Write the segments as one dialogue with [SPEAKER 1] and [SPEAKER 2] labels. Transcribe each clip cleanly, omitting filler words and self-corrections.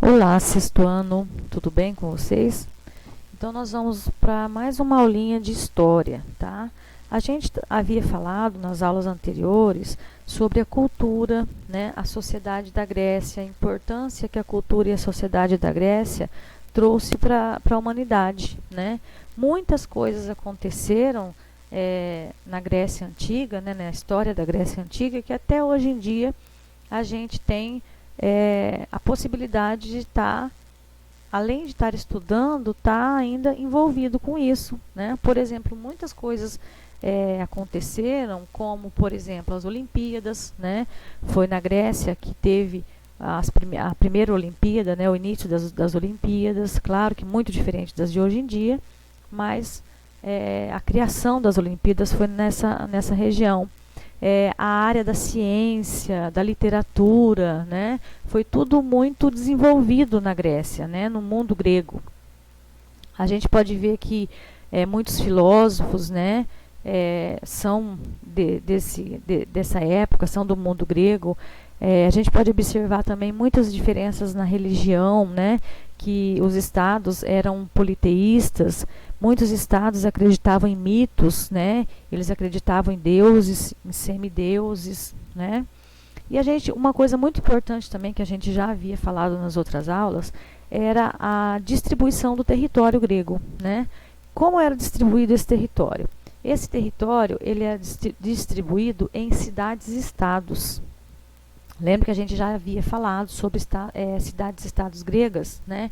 [SPEAKER 1] Olá, sexto ano, tudo bem com vocês? Então nós vamos para mais uma aulinha de história, tá? A gente havia falado nas aulas anteriores sobre a cultura, né, a sociedade da Grécia, a importância que a cultura e a sociedade da Grécia trouxe para a humanidade, né? Muitas coisas aconteceram na Grécia Antiga, né, na história da Grécia Antiga, que até hoje em dia a gente tem a possibilidade de estar, além de estar estudando, estar ainda envolvido com isso, né? Por exemplo, muitas coisas aconteceram, como, por exemplo, as Olimpíadas, né? Foi na Grécia que teve a primeira Olimpíada, né? O início das Olimpíadas, claro que muito diferente das de hoje em dia, mas a criação das Olimpíadas foi nessa região. A área da ciência, da literatura, né? Foi tudo muito desenvolvido na Grécia, né? No mundo grego. A gente pode ver que muitos filósofos, né? São dessa época, são do mundo grego. A gente pode observar também muitas diferenças na religião, né? Que os estados eram politeístas, muitos estados acreditavam em mitos, né? Eles acreditavam em deuses, em semideuses, né? E uma coisa muito importante também que a gente já havia falado nas outras aulas era a distribuição do território grego, né? Como era distribuído esse território? Esse território ele é distribuído em cidades-estados. Lembra que a gente já havia falado sobre cidades-estados gregas, né?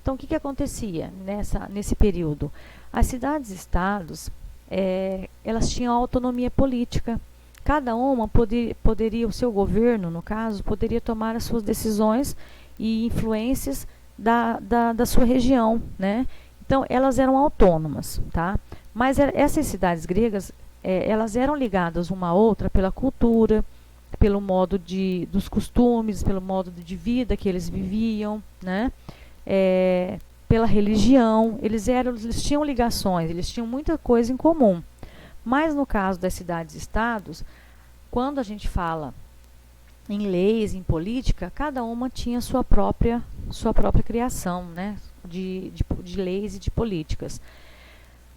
[SPEAKER 1] Então, o que acontecia nesse período? As cidades-estados, elas tinham autonomia política. Cada uma poderia, o seu governo, no caso, poderia tomar as suas decisões e influências da sua região, né? Então, elas eram autônomas, tá? Mas essas cidades gregas, elas eram ligadas uma à outra pela cultura, pelo modo dos costumes, pelo modo de vida que eles viviam, né? Pela religião, eles tinham ligações, eles tinham muita coisa em comum. Mas no caso das cidades-estados, quando a gente fala em leis, em política, cada uma tinha sua própria criação, né? De leis e de políticas.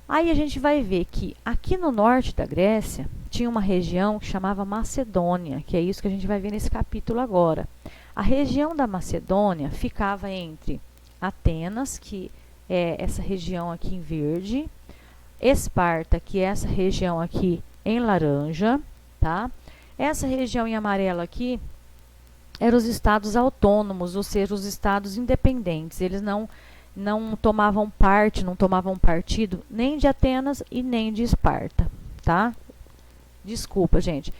[SPEAKER 1] Aí a gente vai ver que aqui no norte da Grécia tinha uma região que chamava Macedônia, que é isso que a gente vai ver nesse capítulo agora. A região da Macedônia ficava entre Atenas, que é essa região aqui em verde, Esparta, que é essa região aqui em laranja, tá? Essa região em amarelo aqui eram os estados autônomos, ou seja, os estados independentes. Eles não tomavam parte, não tomavam partido nem de Atenas e nem de Esparta, tá? Desculpa, gente.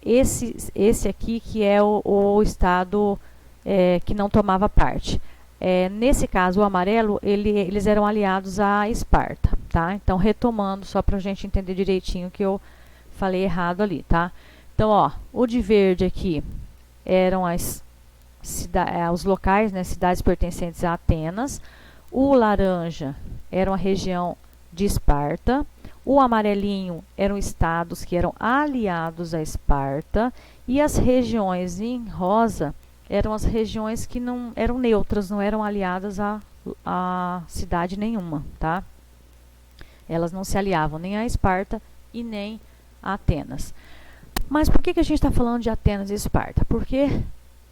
[SPEAKER 1] Esse aqui que é o estado que não tomava parte. Nesse caso, o amarelo, eles eram aliados a Esparta, tá? Então, retomando, só para a gente entender direitinho que eu falei errado ali, tá? Então, ó, o de verde aqui eram os locais, né, cidades pertencentes a Atenas. O laranja era uma região de Esparta. O amarelinho eram estados que eram aliados a Esparta. E as regiões em rosa eram as regiões que não eram neutras, não eram aliadas a cidade nenhuma, tá? Elas não se aliavam nem a Esparta e nem a Atenas. Mas por que a gente está falando de Atenas e Esparta? Porque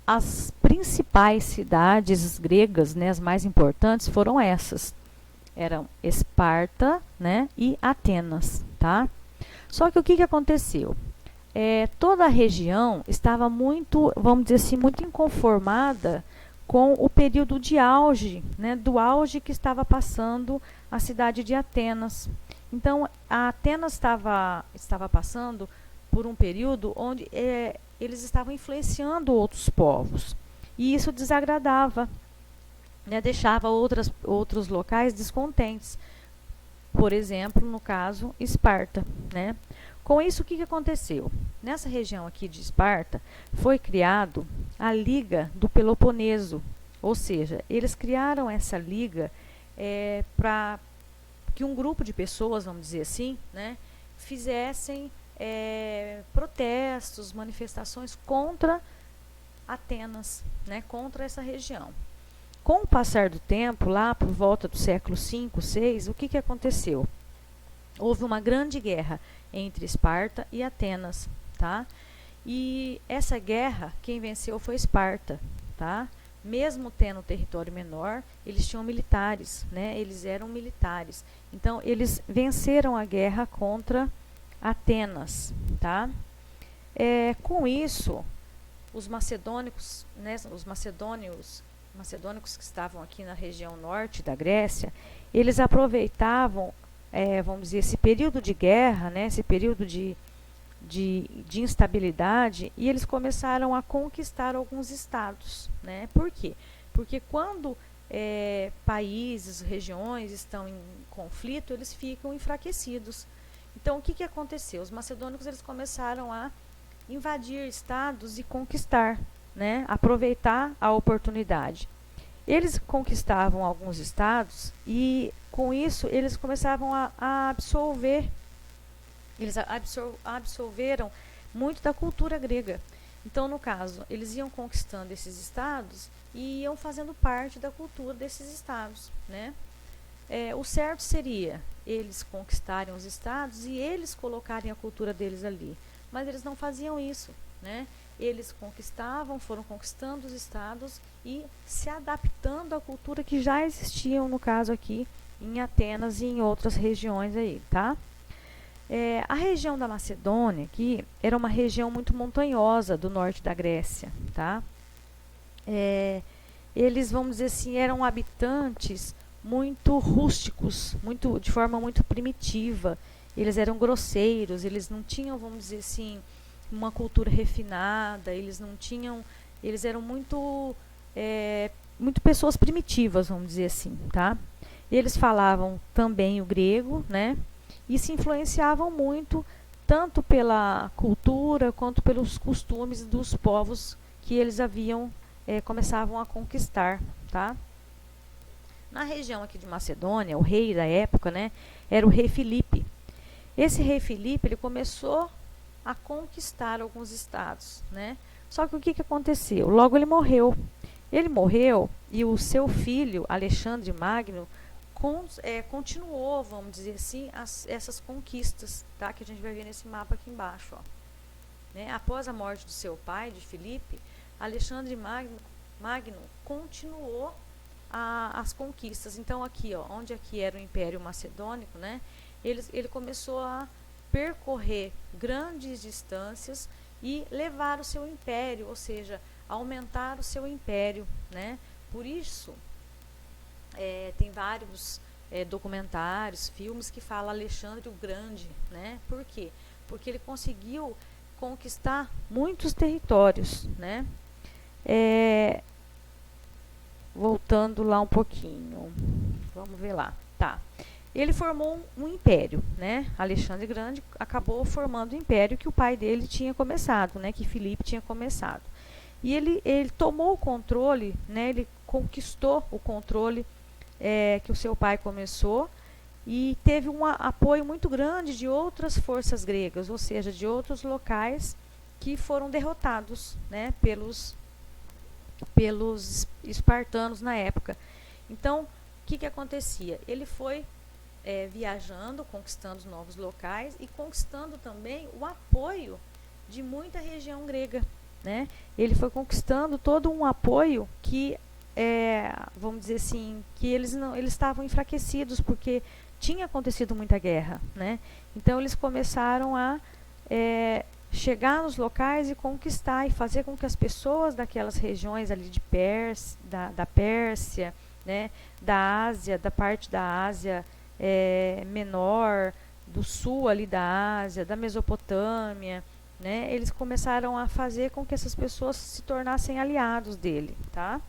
[SPEAKER 1] as principais cidades gregas, né, as mais importantes, foram essas. Eram Esparta, né, e Atenas, tá? Só que o que aconteceu? Toda a região estava muito, vamos dizer assim, muito inconformada com o período de auge, né, do auge que estava passando a cidade de Atenas. Então, a Atenas estava passando por um período onde eles estavam influenciando outros povos. E isso desagradava, né, deixava outros locais descontentes. Por exemplo, no caso, Esparta, né? Com isso, o que aconteceu? Nessa região aqui de Esparta, foi criado a Liga do Peloponeso. Ou seja, eles criaram essa liga para que um grupo de pessoas, vamos dizer assim, né, fizessem protestos, manifestações contra Atenas, né, contra essa região. Com o passar do tempo, lá por volta do século V, VI, o que aconteceu? Houve uma grande guerra entre Esparta e Atenas, tá? E essa guerra, quem venceu foi Esparta, tá? Mesmo tendo território menor, eles tinham militares, né? Eles eram militares. Então, eles venceram a guerra contra Atenas, tá? Com isso, os macedônicos, né, macedônicos que estavam aqui na região norte da Grécia, eles aproveitavam, vamos dizer, esse período de guerra, né, esse período de instabilidade, e eles começaram a conquistar alguns estados, né? Por quê? Porque quando países, regiões estão em conflito, eles ficam enfraquecidos. Então, o que aconteceu? Os macedônicos eles começaram a invadir estados e conquistar, né? Aproveitar a oportunidade. Eles conquistavam alguns estados e, com isso, eles começavam a absorver. Eles absorveram muito da cultura grega. Então, no caso, eles iam conquistando esses estados e iam fazendo parte da cultura desses estados, né? O certo seria eles conquistarem os estados e eles colocarem a cultura deles ali. Mas eles não faziam isso, né? Eles foram conquistando os estados e se adaptando à cultura que já existiam, no caso aqui, em Atenas e em outras regiões aí, tá? A região da Macedônia aqui era uma região muito montanhosa do norte da Grécia, tá? Eles, vamos dizer assim, eram habitantes muito rústicos, de forma muito primitiva. Eles eram grosseiros, eles não tinham, vamos dizer assim, uma cultura refinada, eles eram muito pessoas primitivas, vamos dizer assim, tá? Eles falavam também o grego, né? E se influenciavam muito, tanto pela cultura quanto pelos costumes dos povos que eles começavam a conquistar, tá? Na região aqui de Macedônia, o rei da época, né, era o rei Filipe. Esse rei Filipe, ele começou a conquistar alguns estados, né? Só que o que aconteceu? Logo ele morreu. Ele morreu e o seu filho, Alexandre Magno, continuou, vamos dizer assim, essas conquistas, tá? Que a gente vai ver nesse mapa aqui embaixo, ó. Né? Após a morte do seu pai, de Filipe, Alexandre Magno continuou as conquistas. Então aqui, ó, onde aqui era o Império Macedônico, né? Ele começou a percorrer grandes distâncias e levar o seu império, ou seja, aumentar o seu império, né? Por isso, tem vários documentários, filmes que falam Alexandre o Grande, né? Por quê? Porque ele conseguiu conquistar muitos territórios, né? Voltando lá um pouquinho, vamos ver lá, tá? Ele formou um império, né? Alexandre Grande acabou formando o império que o pai dele tinha começado, né? Que Filipe tinha começado. E ele tomou o controle, né? Ele conquistou o controle que o seu pai começou e teve um apoio muito grande de outras forças gregas, ou seja, de outros locais que foram derrotados, né? Pelos espartanos na época. Então, o que acontecia? Ele foi viajando, conquistando novos locais e conquistando também o apoio de muita região grega, né? Ele foi conquistando todo um apoio que, vamos dizer assim, que eles estavam enfraquecidos porque tinha acontecido muita guerra, né? Então eles começaram a chegar nos locais e conquistar e fazer com que as pessoas daquelas regiões ali de da Pérsia, né, da Ásia, da parte da Ásia menor, do sul ali da Ásia, da Mesopotâmia, né, eles começaram a fazer com que essas pessoas se tornassem aliados dele, tá?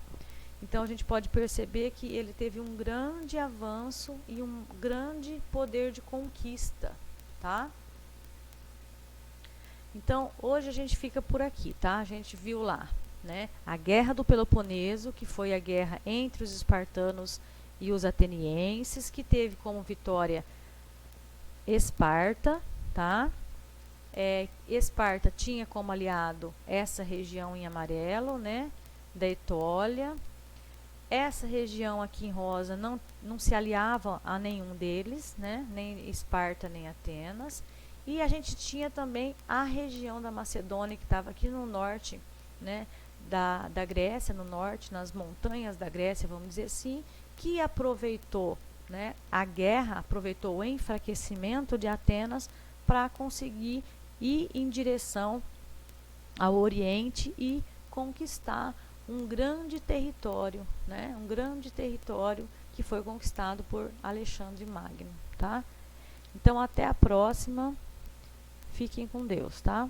[SPEAKER 1] Então a gente pode perceber que ele teve um grande avanço e um grande poder de conquista, tá? Então, hoje a gente fica por aqui, tá? A gente viu lá, né, a Guerra do Peloponeso, que foi a guerra entre os espartanos e os atenienses, que teve como vitória Esparta, tá? Esparta tinha como aliado essa região em amarelo, né, da Etólia. essa região aqui em rosa não se aliava a nenhum deles, né? Nem Esparta nem Atenas. E a gente tinha também a região da Macedônia, que estava aqui no norte, né, da Grécia, no norte, nas montanhas da Grécia, vamos dizer assim, que aproveitou, né, a guerra, aproveitou o enfraquecimento de Atenas para conseguir ir em direção ao Oriente e conquistar um grande território, né, um grande território que foi conquistado por Alexandre Magno, tá? Então, até a próxima. Fiquem com Deus, tá?